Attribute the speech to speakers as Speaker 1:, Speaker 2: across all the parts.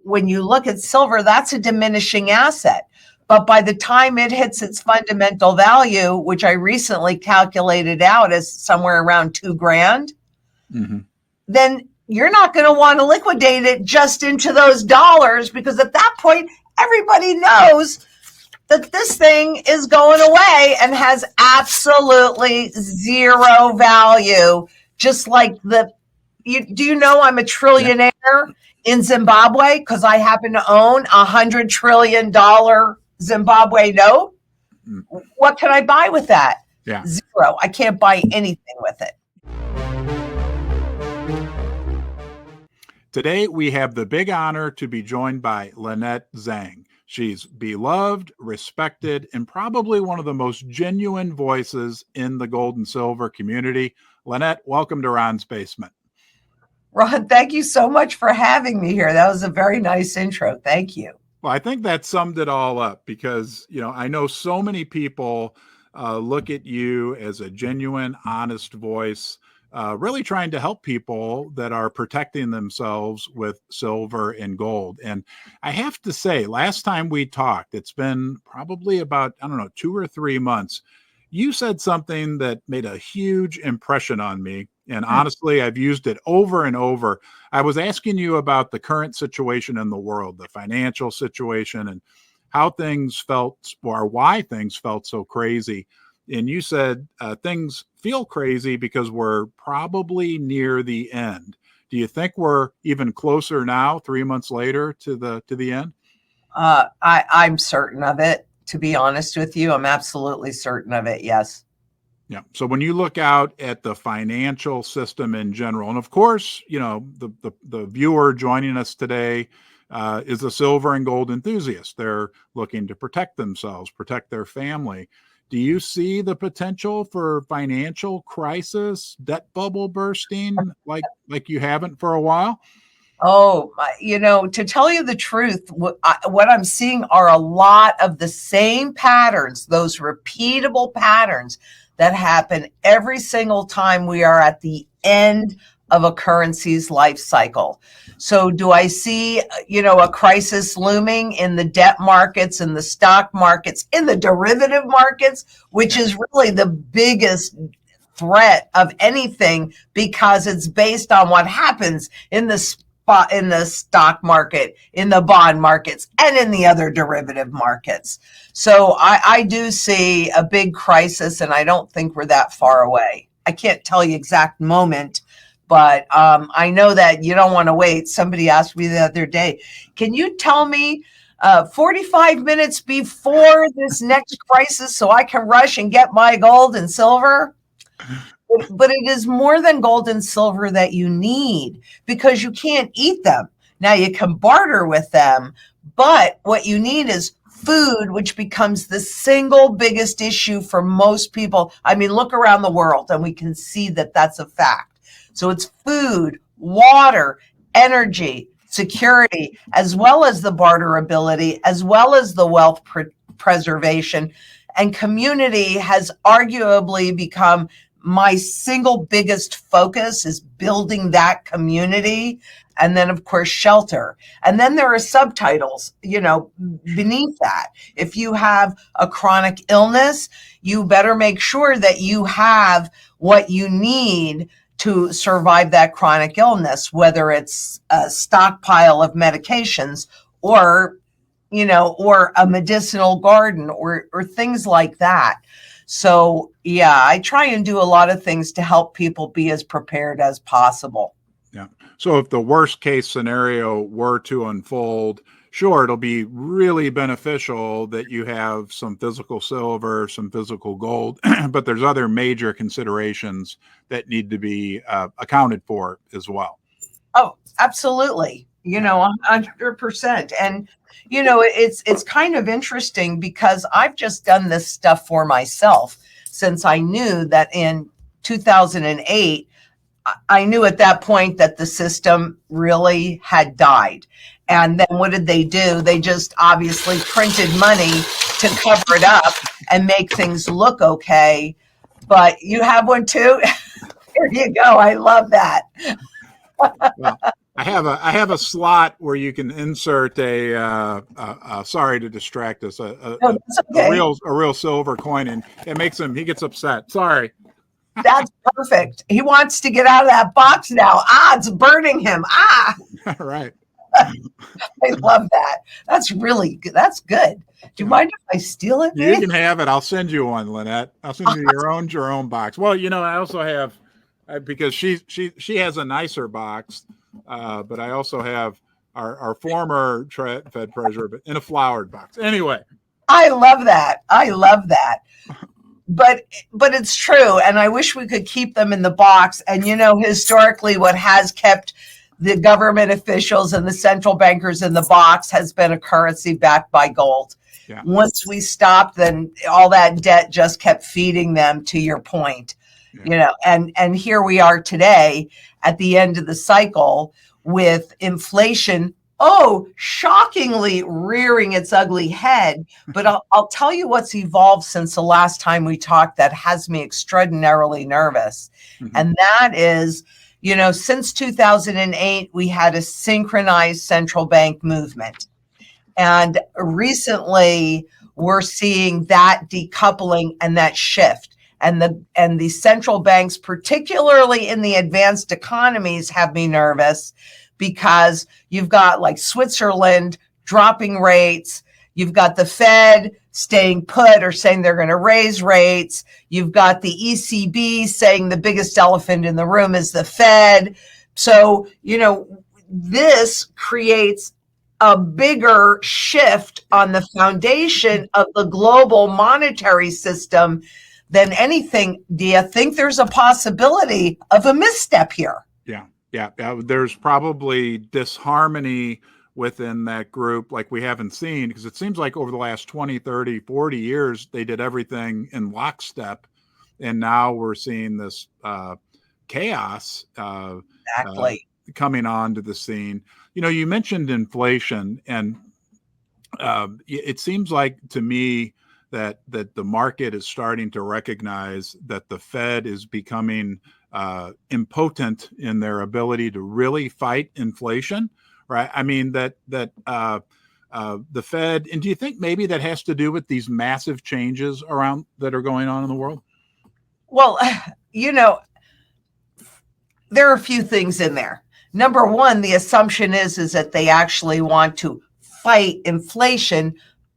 Speaker 1: when you look at silver, that's a diminishing asset. But by the time it hits its fundamental value, which I recently calculated out as somewhere around $2,000, then you're not going to want to liquidate it just into those dollars, because at that point, everybody knows that this thing is going away and has absolutely zero value. Just like do you know I'm a trillionaire in Zimbabwe because I happen to own $100 trillion Zimbabwe note? What can I buy with that? Zero. I can't buy anything with it.
Speaker 2: Today, we have the big honor to be joined by Lynette Zang. She's beloved, respected, and probably one of the most genuine voices in the gold and silver community. Lynette, welcome to Ron's Basement.
Speaker 1: Ron, thank you so much for having me here. That was a very nice intro. Thank you.
Speaker 2: Well, I think that summed it all up because, I know so many people look at you as a genuine, honest voice, really trying to help people that are protecting themselves with silver and gold. And I have to say, last time we talked, it's been probably about, 2 or 3 months. You said something that made a huge impression on me. And honestly, I've used it over and over. I was asking you about the current situation in the world, the financial situation, and how things felt, or why things felt so crazy. And you said things feel crazy because we're probably near the end. Do you think we're even closer now, 3 months later, to the end?
Speaker 1: I'm certain of it. To be honest with you, I'm absolutely certain of it. Yes.
Speaker 2: Yeah. So when you look out at the financial system in general, and of course, the viewer joining us today is a silver and gold enthusiast. They're looking to protect themselves, protect their family. Do you see the potential for financial crisis, debt bubble bursting like you haven't for a while?
Speaker 1: Oh, to tell you the truth, what I'm seeing are a lot of the same patterns, those repeatable patterns that happen every single time we are at the end of a currency's life cycle. So do I see, a crisis looming in the debt markets, in the stock markets, in the derivative markets, which is really the biggest threat of anything because it's based on what happens in the stock market, in the bond markets, and in the other derivative markets. So I do see a big crisis, and I don't think we're that far away. I can't tell you exact moment, but I know that you don't want to wait. Somebody asked me the other day, can you tell me 45 minutes before this next crisis so I can rush and get my gold and silver? But it is more than gold and silver that you need, because you can't eat them. Now you can barter with them, but what you need is food, which becomes the single biggest issue for most people. I mean, look around the world and we can see that that's a fact. So it's food, water, energy, security, as well as the barterability, as well as the wealth preservation. And community has arguably become my single biggest focus, is building that community. And then, of course, shelter. And then there are subtitles, beneath that. If you have a chronic illness, you better make sure that you have what you need to survive that chronic illness, whether it's a stockpile of medications or a medicinal garden or things like that. So, yeah, I try and do a lot of things to help people be as prepared as possible.
Speaker 2: Yeah. So if the worst case scenario were to unfold, sure, it'll be really beneficial that you have some physical silver, some physical gold, but there's other major considerations that need to be accounted for as well.
Speaker 1: Oh, absolutely. 100%. And, it's kind of interesting because I've just done this stuff for myself since I knew that in 2008, I knew at that point that the system really had died. And then what did they do? They just obviously printed money to cover it up and make things look okay. But you have one too? Here you go. I love that.
Speaker 2: Well, I have a slot where you can insert sorry to distract us,
Speaker 1: No, that's okay.
Speaker 2: a real silver coin, and it makes him, he gets upset. Sorry.
Speaker 1: That's perfect. He wants to get out of that box now. It's burning him.
Speaker 2: Right.
Speaker 1: I love that. That's really good. That's good. Do you mind if I steal it,
Speaker 2: You
Speaker 1: maybe?
Speaker 2: can have it. I'll send you one, Lynette. I'll send you your own box. Well, I also have, because she has a nicer box, but I also have our former Fed treasurer, but in a flowered box. Anyway.
Speaker 1: I love that. I love that. But it's true, and I wish we could keep them in the box. And historically, what has kept the government officials and the central bankers in the box has been a currency backed by gold.
Speaker 2: Yeah.
Speaker 1: Once we stopped, then all that debt just kept feeding them, to your point.
Speaker 2: Yeah.
Speaker 1: And here we are today at the end of the cycle with inflation, shockingly rearing its ugly head. But I'll tell you what's evolved since the last time we talked that has me extraordinarily nervous. Mm-hmm. And that is, since 2008, we had a synchronized central bank movement. And recently, we're seeing that decoupling and that shift. And the central banks, particularly in the advanced economies, have me nervous, because you've got like Switzerland dropping rates. You've got the Fed staying put or saying they're going to raise rates. You've got the ECB saying the biggest elephant in the room is the Fed. So, this creates a bigger shift on the foundation of the global monetary system than anything. Do you think there's a possibility of a misstep here?
Speaker 2: Yeah. There's probably disharmony within that group like we haven't seen, because it seems like over the last 20, 30, 40 years, they did everything in lockstep. And now we're seeing this chaos coming onto the scene. You mentioned inflation, and it seems like to me that the market is starting to recognize that the Fed is becoming impotent in their ability to really fight inflation, right? I mean, that the Fed, and do you think maybe that has to do with these massive changes around that are going on in the world?
Speaker 1: Well, there are a few things in there. Number one, the assumption is that they actually want to fight inflation.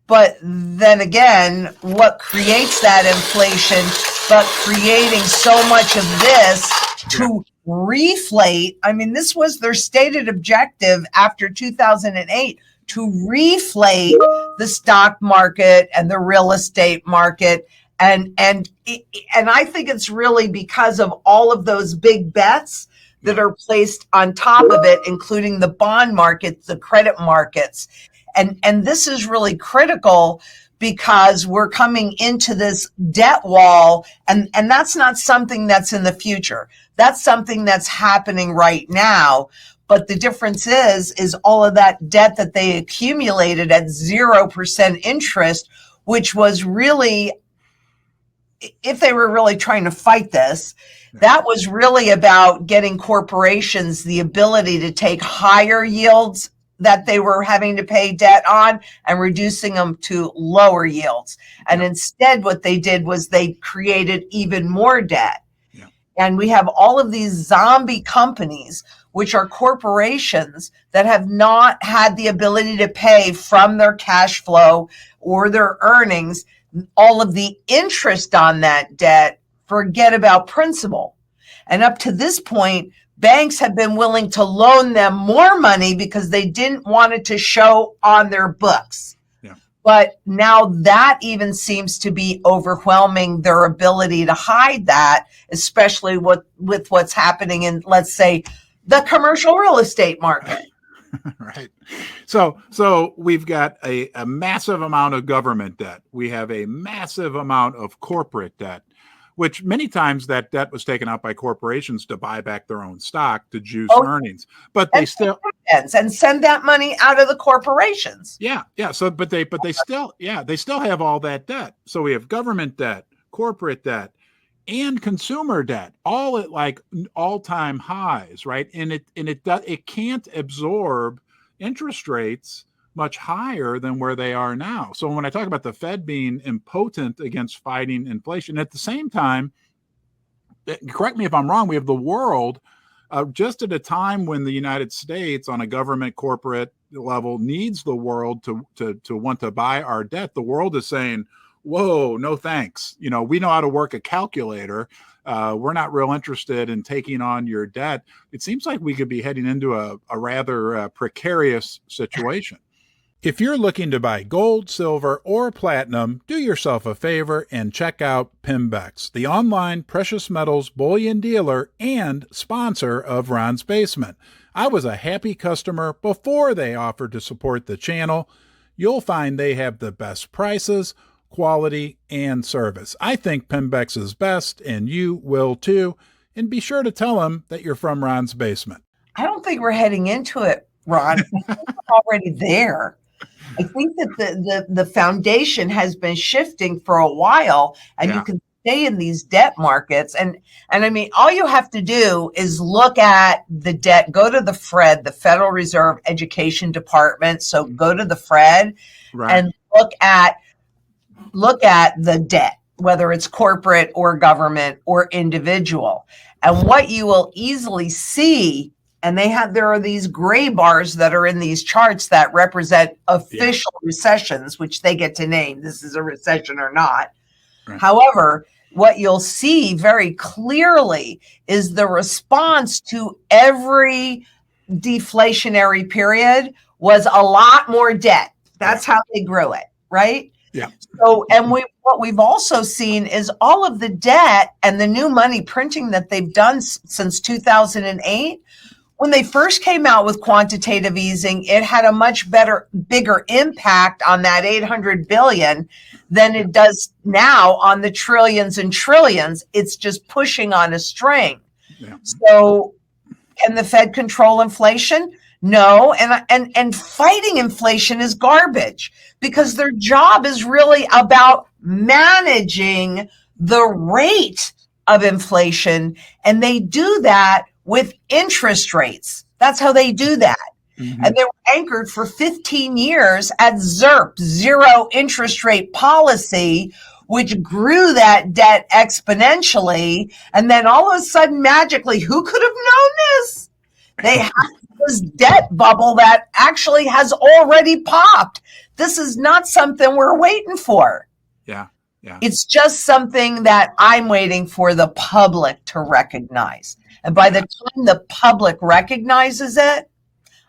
Speaker 1: But then again, what creates that inflation, but creating so much of this to reflate? I mean, this was their stated objective after 2008, to reflate the stock market and the real estate market. And I think it's really because of all of those big bets that are placed on top of it, including the bond market, the credit markets. And this is really critical, because we're coming into this debt wall, and that's not something that's in the future. That's something that's happening right now. But the difference is all of that debt that they accumulated at 0% interest, which was really, if they were really trying to fight this, that was really about getting corporations the ability to take higher yields that they were having to pay debt on and reducing them to lower yields. And instead, what they did was they created even more debt. Yeah. And we have all of these zombie companies, which are corporations that have not had the ability to pay from their cash flow or their earnings all of the interest on that debt. Forget about principal. And up to this point, banks have been willing to loan them more money because they didn't want it to show on their books. Yeah. But now that even seems to be overwhelming their ability to hide that, especially with what's happening in, let's say, the commercial real estate market.
Speaker 2: Right. So we've got a massive amount of government debt. We have a massive amount of corporate debt, which many times that debt was taken out by corporations to buy back their own stock to juice earnings. But they still
Speaker 1: and send that money out of the corporations.
Speaker 2: Yeah. So but they still have all that debt. So we have government debt, corporate debt, and consumer debt, all at like all-time highs, right? And it can't absorb interest rates much higher than where they are now. So when I talk about the Fed being impotent against fighting inflation, at the same time, correct me if I'm wrong, we have the world just at a time when the United States on a government corporate level needs the world to want to buy our debt. The world is saying, whoa, no thanks. We know how to work a calculator. We're not real interested in taking on your debt. It seems like we could be heading into a rather precarious situation. If you're looking to buy gold, silver, or platinum, do yourself a favor and check out Pimbex, the online precious metals bullion dealer and sponsor of Ron's Basement. I was a happy customer before they offered to support the channel. You'll find they have the best prices, quality, and service. I think Pimbex is best, and you will too. And be sure to tell them that you're from Ron's Basement.
Speaker 1: I don't think we're heading into it, Ron. We're already there. I think that the foundation has been shifting for a while, and you can stay in these debt markets. And I mean, all you have to do is look at the debt, go to the FRED, the Federal Reserve Education Department. So go to the FRED and look at the debt, whether it's corporate or government or individual. And what you will easily see, and there are these gray bars that are in these charts that represent official recessions, which they get to name. This is a recession or not. Right. However, what you'll see very clearly is the response to every deflationary period was a lot more debt. That's how they grew it, right?
Speaker 2: Yeah.
Speaker 1: So, and what we've also seen is all of the debt and the new money printing that they've done since 2008. When they first came out with quantitative easing, it had a much bigger impact on that 800 billion than it does now on the trillions and trillions. It's just pushing on a string. Yeah. So can the Fed control inflation? No. And fighting inflation is garbage because their job is really about managing the rate of inflation. And they do that with interest rates. That's how they do that. Mm-hmm. And they were anchored for 15 years at ZIRP, zero interest rate policy, which grew that debt exponentially. And then all of a sudden, magically, who could have known this? They have this debt bubble that actually has already popped. This is not something we're waiting for.
Speaker 2: Yeah. Yeah.
Speaker 1: It's just something that I'm waiting for the public to recognize. And by the time the public recognizes it,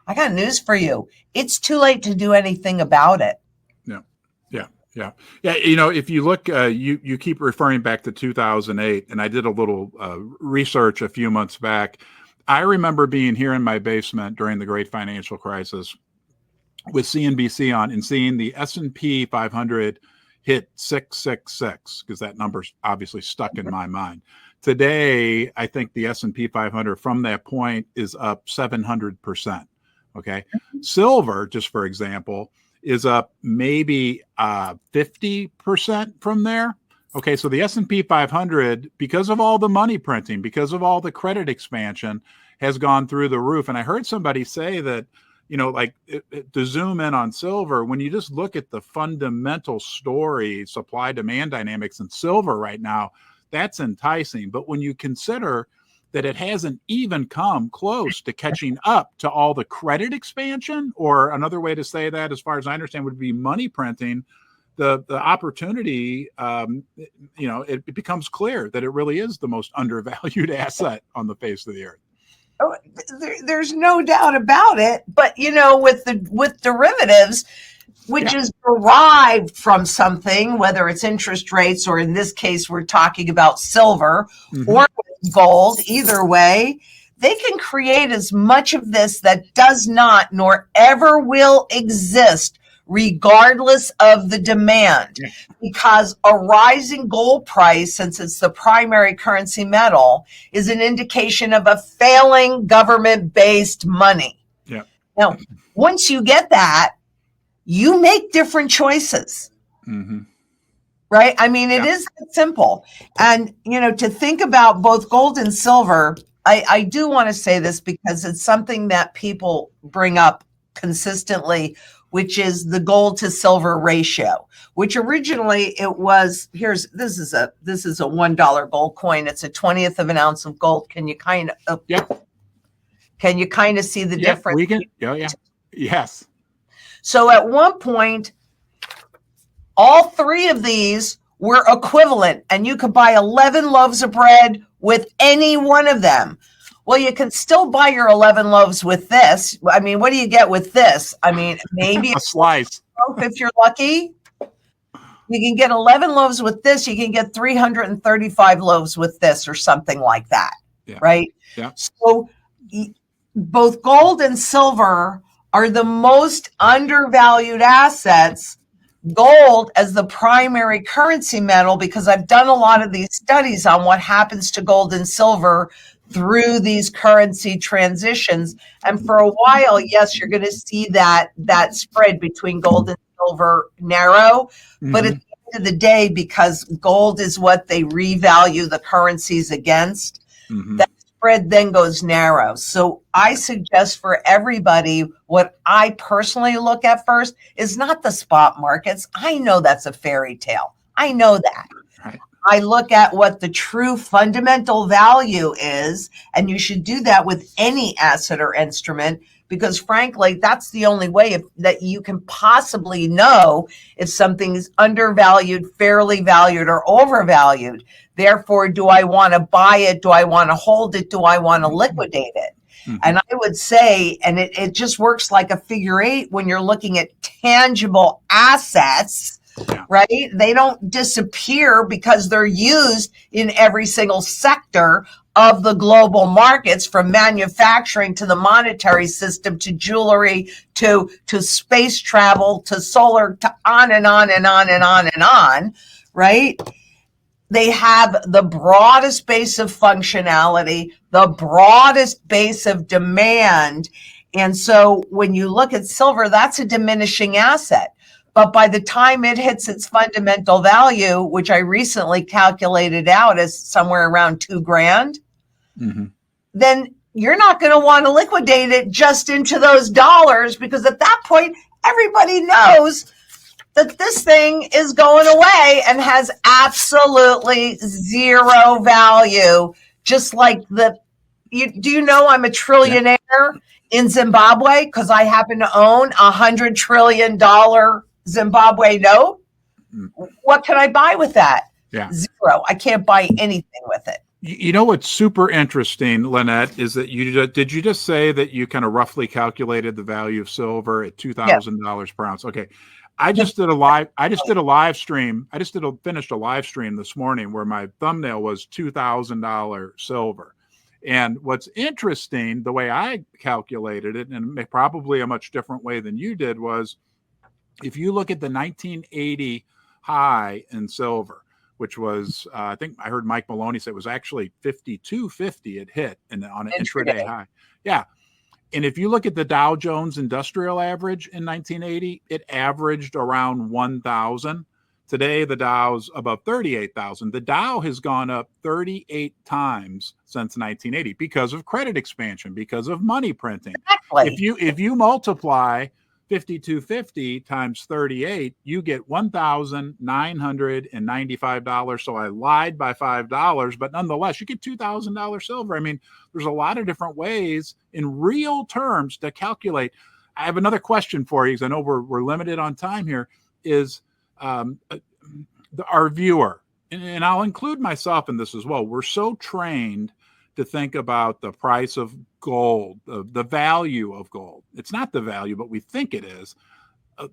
Speaker 1: I got news for you. It's too late to do anything about it.
Speaker 2: Yeah. If you look, you keep referring back to 2008, and I did a little research a few months back. I remember being here in my basement during the Great Financial Crisis with CNBC on and seeing the S&P 500 hit 666 because that number's obviously stuck in my mind. Today, I think the S&P 500 from that point is up 700%. Okay. Silver, just for example, is up maybe 50% from there. Okay. So the S&P 500, because of all the money printing, because of all the credit expansion, has gone through the roof. And I heard somebody say that, to zoom in on silver, when you just look at the fundamental story, supply demand dynamics in silver right now, that's enticing. But when you consider that it hasn't even come close to catching up to all the credit expansion, or another way to say that, as far as I understand, would be money printing, the opportunity, it becomes clear that it really is the most undervalued asset on the face of the earth.
Speaker 1: Oh, there's no doubt about it. But, with derivatives, which is derived from something, whether it's interest rates, or in this case, we're talking about silver or gold, either way, they can create as much of this that does not nor ever will exist regardless of the demand, because a rising gold price, since it's the primary currency metal, is an indication of a failing government-based money.
Speaker 2: Yeah.
Speaker 1: Now, once you get that, you make different choices.
Speaker 2: Mm-hmm.
Speaker 1: right? I mean, it
Speaker 2: Yeah.
Speaker 1: is that simple. And, to think about both gold and silver, I do want to say this because it's something that people bring up consistently, which is the gold to silver ratio, which originally it was, this is a $1 gold coin. It's a 20th of an ounce of gold. Can you kind of,
Speaker 2: Yep.
Speaker 1: see the
Speaker 2: Yep.
Speaker 1: difference?
Speaker 2: We can. Oh, yeah. Yes.
Speaker 1: So at one point, all three of these were equivalent, and you could buy 11 loaves of bread with any one of them. Well, you can still buy your 11 loaves with this. I mean, what do you get with this? I mean, maybe
Speaker 2: A slice.
Speaker 1: loaf if you're lucky. You can get 11 loaves with this. You can get 335 loaves with this, or something like that.
Speaker 2: Yeah.
Speaker 1: Right?
Speaker 2: Yeah.
Speaker 1: So both gold and silver are the most undervalued assets. Gold as the primary currency metal, because I've done a lot of these studies on what happens to gold and silver through these currency transitions. And for a while, yes, you're going to see that spread between gold and silver narrow. But at the end of the day, because gold is what they revalue the currencies against, that spread then goes narrow. So I suggest for everybody, what I personally look at first is not the spot markets. I know that's a fairy tale. I know that.
Speaker 2: Right.
Speaker 1: I look at what the true fundamental value is, and you should do that with any asset or instrument, because frankly, that's the only way that you can possibly know if something is undervalued, fairly valued, or overvalued. Therefore, do I want to buy it? Do I want to hold it? Do I want to liquidate it? And I would say, and it just works like a figure eight when you're looking at tangible assets, right? They don't disappear because they're used in every single sector of the global markets, from manufacturing to the monetary system to jewelry to space travel to solar, to on and on and on and on and on, right? They have the broadest base of functionality, the broadest base of demand. And so when you look at silver, that's a diminishing asset. But by the time it hits its fundamental value, which I recently calculated out as somewhere around $2,000, then you're not going to want to liquidate it just into those dollars, because at that point, everybody knows that this thing is going away and has absolutely zero value. Just like do you know I'm a trillionaire in Zimbabwe because I happen to own $100 trillion Zimbabwe note? What can I buy with that?
Speaker 2: Yeah.
Speaker 1: Zero. I can't buy anything with it.
Speaker 2: You know what's super interesting, Lynette, is that did you just say that you kind of roughly calculated the value of silver at $2,000 per ounce? Okay. I just did a live stream. Finished a live stream this morning where my thumbnail was $2,000 silver. And what's interesting, the way I calculated it, and probably a much different way than you did, was if you look at the 1980 high in silver, which was, I think I heard Mike Maloney say it was actually 52.50 it hit on an intraday high. Yeah. And if you look at the Dow Jones Industrial Average in 1980, it averaged around 1,000. Today, the Dow's above 38,000. The Dow has gone up 38 times since 1980 because of credit expansion, because of money printing.
Speaker 1: Exactly.
Speaker 2: If you multiply 52.50 times 38, you get $1,995. So I lied by $5, but nonetheless, you get $2,000 silver. I mean, there's a lot of different ways in real terms to calculate. I have another question for you, because I know we're limited on time here, is our viewer, and I'll include myself in this as well. We're so trained to think about the price of gold, the value of gold. It's not the value, but we think it is.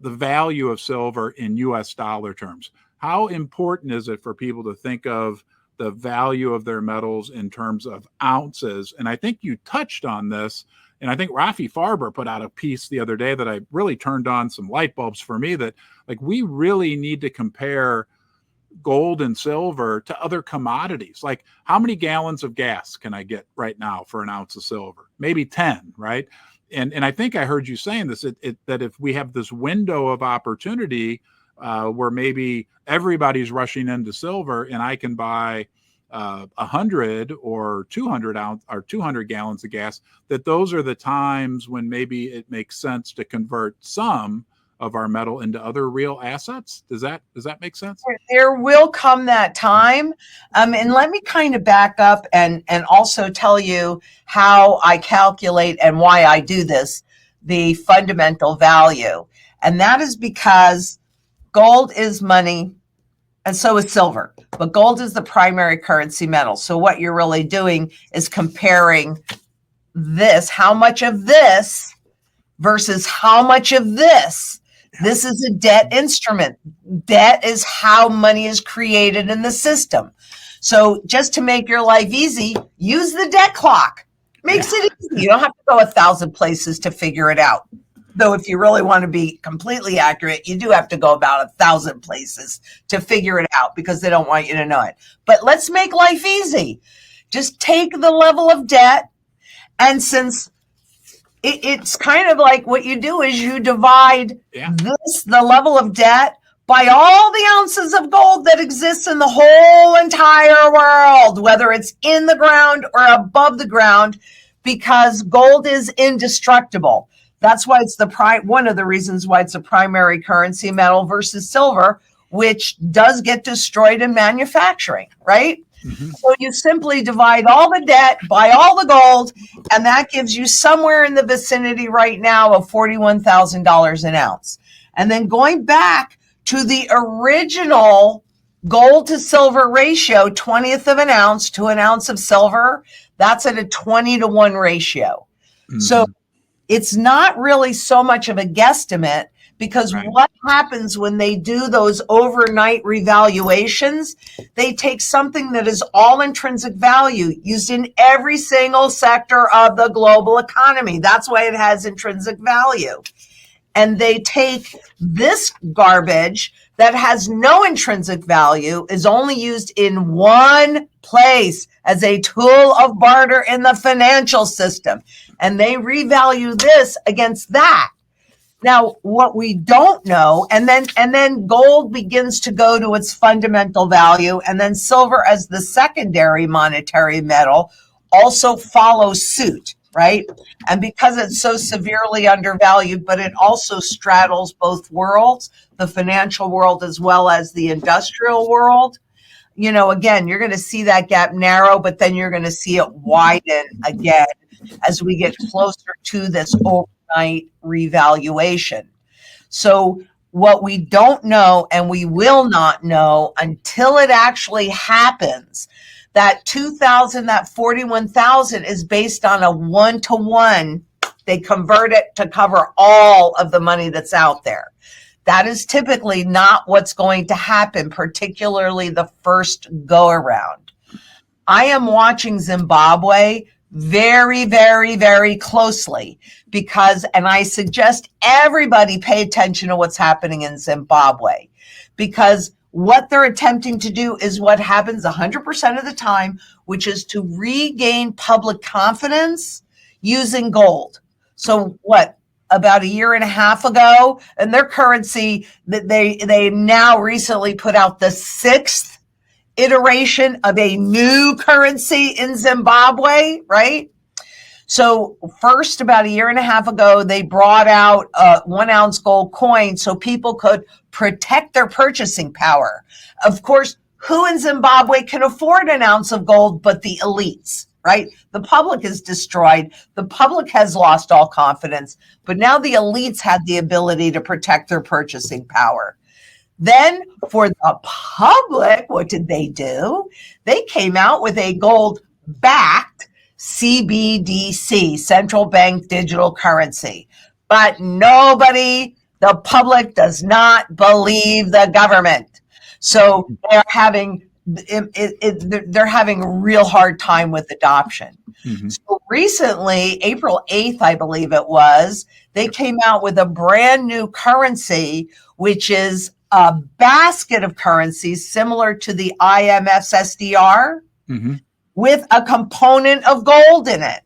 Speaker 2: The value of silver in US dollar terms. How important is it for people to think of the value of their metals in terms of ounces? And I think you touched on this, and I think Rafi Farber put out a piece the other day that I really turned on some light bulbs for me, that like we really need to compare gold and silver to other commodities. Like, how many gallons of gas can I get right now for an ounce of silver? Maybe 10, right? And I think I heard you saying this, that if we have this window of opportunity where maybe everybody's rushing into silver, and I can buy 100 or 200 gallons of gas, that those are the times when maybe it makes sense to convert some of our metal into other real assets. Does that make sense?
Speaker 1: There will come that time. And let me kind of back up and also tell you how I calculate and why I do this, the fundamental value. And that is because gold is money and so is silver. But gold is the primary currency metal. So what you're really doing is comparing this, how much of this versus how much of this. This is a debt instrument. Debt is how money is created in the system. So just to make your life easy, use the debt clock. Makes it easy. You don't have to go 1,000 places to figure it out. Though if you really want to be completely accurate, you do have to go about 1,000 places to figure it out because they don't want you to know it. But let's make life easy. Just take the level of debt, and since it's kind of like what you do is you divide the level of debt, by all the ounces of gold that exists in the whole entire world, whether it's in the ground or above the ground, because gold is indestructible. That's why it's one of the reasons why it's a primary currency metal versus silver, which does get destroyed in manufacturing, right? Mm-hmm. So you simply divide all the debt by all the gold, and that gives you somewhere in the vicinity right now of $41,000 an ounce. And then going back to the original gold to silver ratio, 20th of an ounce to an ounce of silver, that's at a 20-to-1 ratio. Mm-hmm. So it's not really so much of a guesstimate, because what happens when they do those overnight revaluations, they take something that is all intrinsic value used in every single sector of the global economy. That's why it has intrinsic value. And they take this garbage that has no intrinsic value, is only used in one place as a tool of barter in the financial system. And they revalue this against that. Now, what we don't know, and then gold begins to go to its fundamental value, and then silver as the secondary monetary metal also follows suit, right? And because it's so severely undervalued, but it also straddles both worlds, the financial world as well as the industrial world, you know, again, you're going to see that gap narrow, but then you're going to see it widen again as we get closer to this overnight revaluation. So what we don't know, and we will not know until it actually happens, that 2,000, that 41,000 is based on a 1-to-1. They convert it to cover all of the money that's out there. That is typically not what's going to happen, particularly the first go around. I am watching Zimbabwe very, very, very closely because, and I suggest everybody pay attention to what's happening in Zimbabwe, because what they're attempting to do is what happens 100% of the time, which is to regain public confidence using gold. So what, about a year and a half ago, and their currency, that they now recently put out the 6th iteration of a new currency in Zimbabwe, right? So first, about a year and a half ago, they brought out a 1 ounce gold coin so people could protect their purchasing power. Of course, who in Zimbabwe can afford an ounce of gold but the elites, right? The public is destroyed. The public has lost all confidence, but now the elites had the ability to protect their purchasing power. Then for the public, what did they do? They came out with a gold-backed CBDC, central bank digital currency. But nobody, the public does not believe the government. So they're having a real hard time with adoption. Mm-hmm. So recently, April 8th, I believe it was, they came out with a brand new currency, which is a basket of currencies similar to the IMF's SDR, mm-hmm. with a component of gold in it.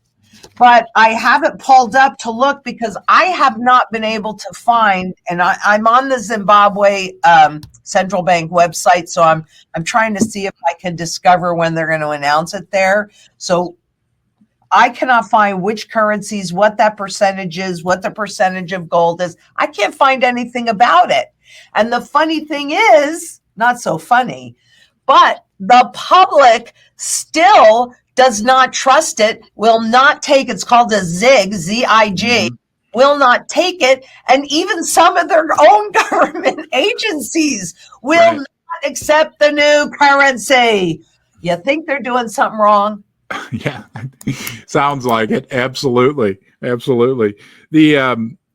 Speaker 1: but I have it pulled up to look because I have not been able to find, and I'm on the Zimbabwe central bank website, so I'm trying to see if I can discover when they're going to announce it there. So I cannot find which currencies, what that percentage is, what the percentage of gold is. I can't find anything about it. And the funny thing is, not so funny, but the public still does not trust it, will not take, it's called a ZIG, Z-I-G,
Speaker 2: Mhm.
Speaker 1: will not take it. And even some of their own government agencies will
Speaker 2: Right.
Speaker 1: not accept the new currency. You think they're doing something wrong?
Speaker 2: Yeah, sounds like it. Absolutely, absolutely. The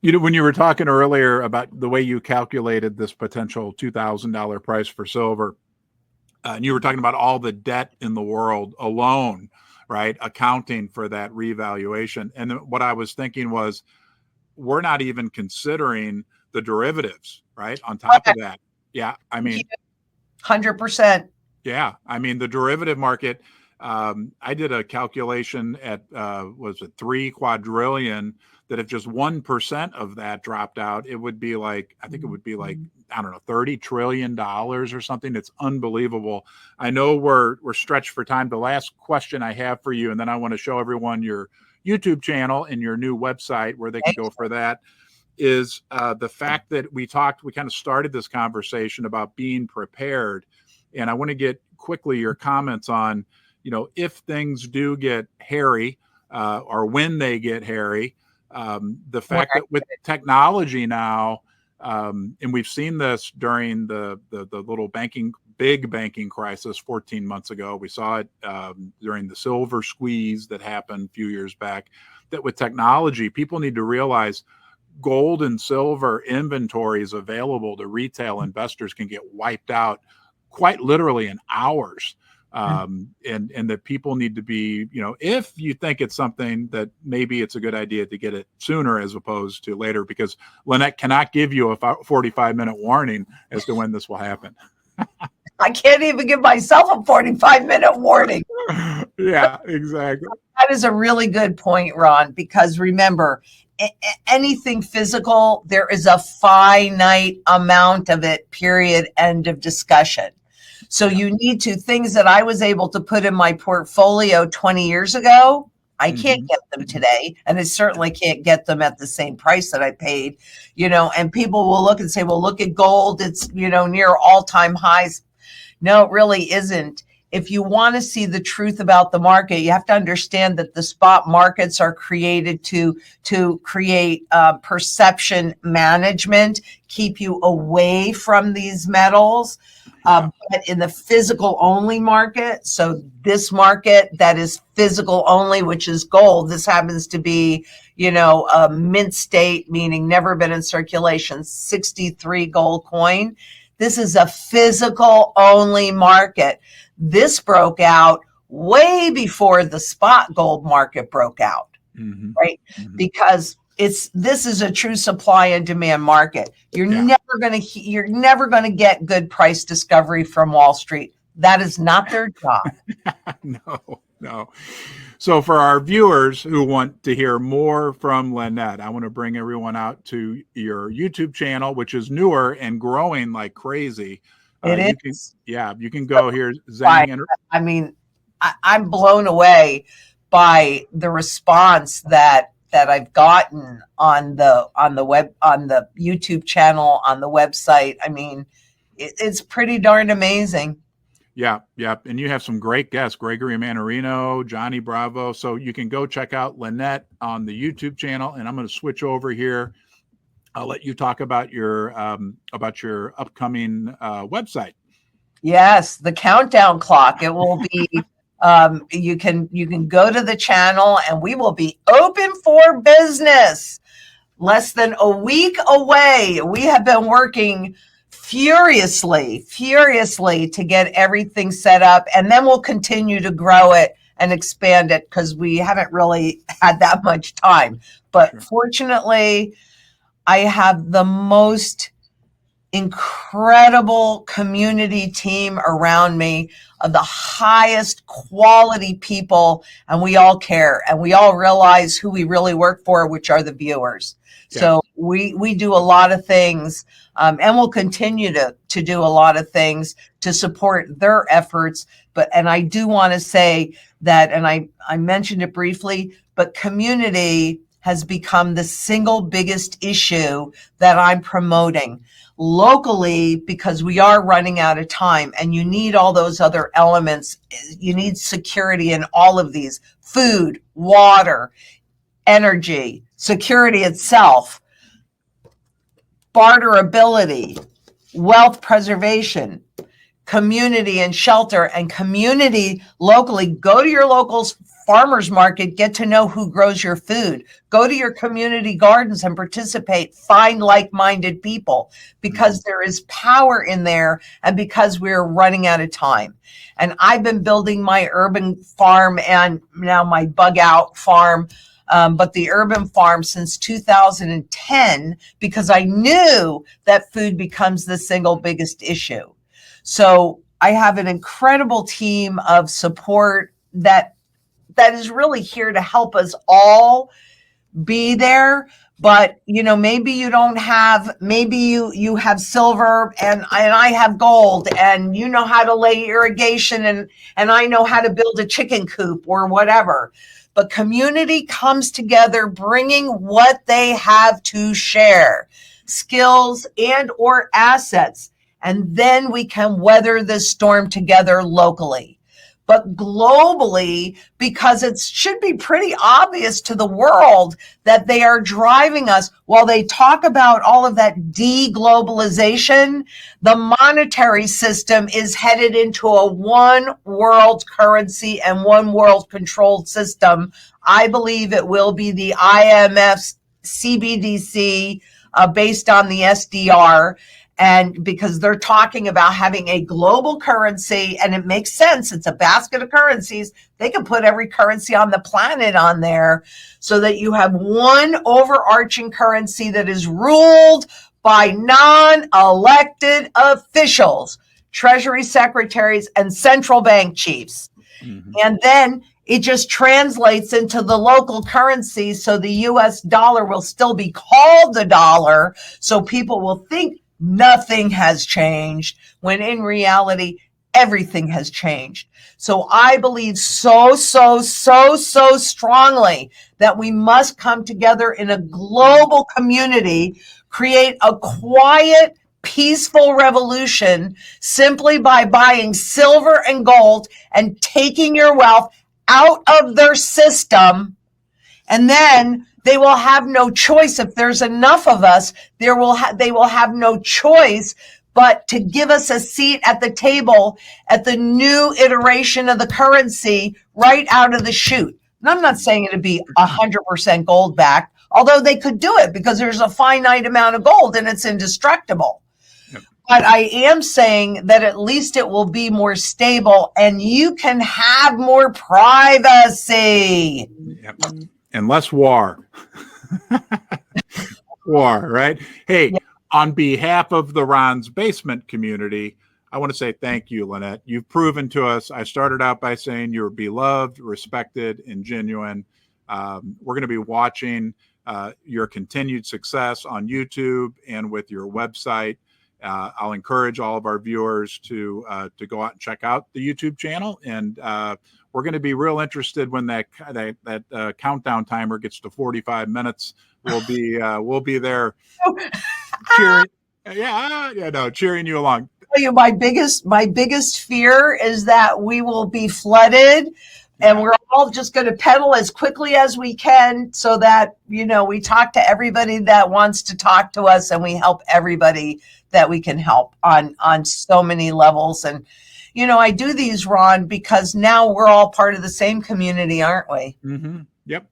Speaker 2: when you were talking earlier about the way you calculated this potential $2,000 price for silver, and you were talking about all the debt in the world alone, right, accounting for that revaluation. And what I was thinking was, we're not even considering the derivatives, right, on top of that. Yeah, I mean,
Speaker 1: 100%.
Speaker 2: yeah, I mean the derivative market. I did a calculation at was it 3 quadrillion. That if just 1% of that dropped out, it would be like, I think it would be like, I don't know, $30 trillion or something. It's unbelievable. I know we're stretched for time. The last question I have for you, and then I want to show everyone your YouTube channel and your new website where they can go for that, is the fact that we kind of started this conversation about being prepared. And I want to get quickly your comments on, if things do get hairy, or when they get hairy, the fact that with technology now, and we've seen this during the little big banking crisis 14 months ago. We saw it during the silver squeeze that happened a few years back, that with technology, people need to realize gold and silver inventories available to retail investors can get wiped out quite literally in hours. And that people need to be, if you think it's something that maybe it's a good idea to get it sooner as opposed to later, because Lynette cannot give you a 45-minute warning as to when this will happen.
Speaker 1: I can't even give myself a 45-minute warning.
Speaker 2: Yeah, exactly.
Speaker 1: That is a really good point, Ron, because remember, anything physical, there is a finite amount of it, period, end of discussion. So you need to, things that I was able to put in my portfolio 20 years ago, I can't get them today. And I certainly can't get them at the same price that I paid, and people will look and say, well, look at gold. It's, near all-time highs. No, it really isn't. If you want to see the truth about the market, you have to understand that the spot markets are created to create perception management, keep you away from these metals. But in the physical only market, so this market that is physical only, which is gold, this happens to be, a mint state, meaning never been in circulation, 63 gold coin. This is a physical only market. This broke out way before the spot gold market broke out, right? Because this is a true supply and demand market. You're never going to get good price discovery from Wall Street. That is not their job.
Speaker 2: No. So for our viewers who want to hear more from Lynette, I want to bring everyone out to your YouTube channel, which is newer and growing like crazy.
Speaker 1: It is.
Speaker 2: You can go here, Zang.
Speaker 1: I mean, I'm blown away by the response that I've gotten on the web, on the YouTube channel, on the website. I mean, it's pretty darn amazing.
Speaker 2: Yeah. And you have some great guests, Gregory Manarino, Johnny Bravo. So you can go check out Lynette on the YouTube channel. And I'm going to switch over here. I'll let you talk about your upcoming website.
Speaker 1: Yes, the countdown clock. It will be you can go to the channel and we will be open for business. Less than a week away. We have been working furiously to get everything set up, and then we'll continue to grow it and expand it because we haven't really had that much time. But fortunately, I have the most incredible community team around me of the highest quality people, and we all care and we all realize who we really work for, which are the viewers.
Speaker 2: Yeah.
Speaker 1: So we do a lot of things, and we'll continue to do a lot of things to support their efforts. And I do want to say that, and I mentioned it briefly, but community has become the single biggest issue that I'm promoting locally, because we are running out of time and you need all those other elements. You need security in all of these: food, water, energy, security itself, barterability, wealth preservation, community and shelter, and community locally. Go to your local farmers market, get to know who grows your food. Go to your community gardens and participate. Find like-minded people, because there is power in there, and because we're running out of time. And I've been building my urban farm and now my bug out farm, but the urban farm since 2010, because I knew that food becomes the single biggest issue. So I have an incredible team of support that is really here to help us all be there. But maybe you don't have, maybe you have silver and I have gold, and you know how to lay irrigation, and I know how to build a chicken coop or whatever. But community comes together bringing what they have to share, skills and or assets, and then we can weather this storm together locally. But globally, because it should be pretty obvious to the world that they are driving us, while they talk about all of that de-globalization, the monetary system is headed into a one world currency and one world controlled system. I believe it will be the IMF's CBDC, based on the SDR. And because they're talking about having a global currency, and it makes sense, it's a basket of currencies. They can put every currency on the planet on there, so that you have one overarching currency that is ruled by non-elected officials, treasury secretaries, and central bank chiefs. Mm-hmm. And then it just translates into the local currency. So the US dollar will still be called the dollar. So people will think nothing has changed, when in reality, everything has changed. So I believe so strongly that we must come together in a global community, create a quiet, peaceful revolution simply by buying silver and gold and taking your wealth out of their system. And then they will have no choice. If there's enough of us, they will have no choice but to give us a seat at the table at the new iteration of the currency right out of the chute. And I'm not saying it'd be 100% gold backed, although they could do it because there's a finite amount of gold and it's indestructible. Yep. But I am saying that at least it will be more stable and you can have more privacy.
Speaker 2: Yep. And less war. War, right? Hey, yeah. On behalf of the Ron's Basement community, I want to say thank you, Lynette. You've proven to us. I started out by saying you're beloved, respected, and genuine. We're going to be watching your continued success on YouTube and with your website. I'll encourage all of our viewers to go out and check out the YouTube channel, and we're going to be real interested when that countdown timer gets to 45 minutes. We'll be there cheering. Cheering you along.
Speaker 1: My biggest fear is that we will be flooded, and we're all just going to pedal as quickly as we can, so that we talk to everybody that wants to talk to us, and we help everybody that we can help on so many levels. And I do these, Ron, because now we're all part of the same community, aren't we?
Speaker 2: Mm-hmm. Yep,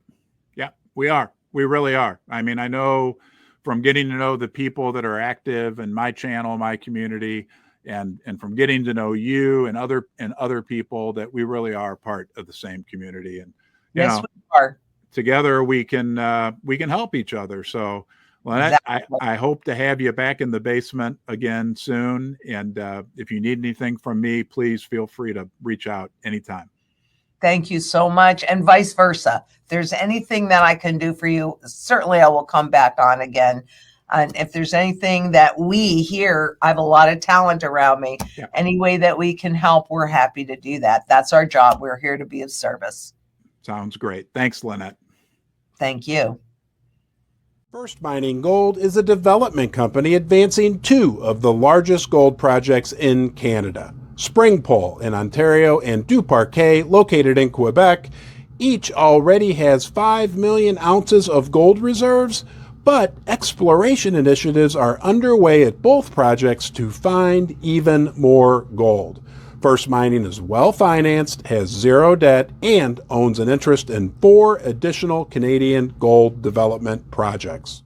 Speaker 2: we are. We really are. I mean, I know from getting to know the people that are active in my channel, my community, and from getting to know you and other people, that we really are part of the same community. And
Speaker 1: yes, we are.
Speaker 2: Together we can help each other. So Lynette, I hope to have you back in the basement again soon. And if you need anything from me, please feel free to reach out anytime.
Speaker 1: Thank you so much. And vice versa. If there's anything that I can do for you, certainly I will come back on again. And if there's anything that we here, I have a lot of talent around me. Yeah. Any way that we can help, we're happy to do that. That's our job. We're here to be of service.
Speaker 2: Sounds great. Thanks, Lynette.
Speaker 1: Thank you.
Speaker 3: First Mining Gold is a development company advancing two of the largest gold projects in Canada. Springpole in Ontario and Duparquet, located in Quebec, each already has 5 million ounces of gold reserves, but exploration initiatives are underway at both projects to find even more gold. First Mining is well-financed, has zero debt, and owns an interest in 4 additional Canadian gold development projects.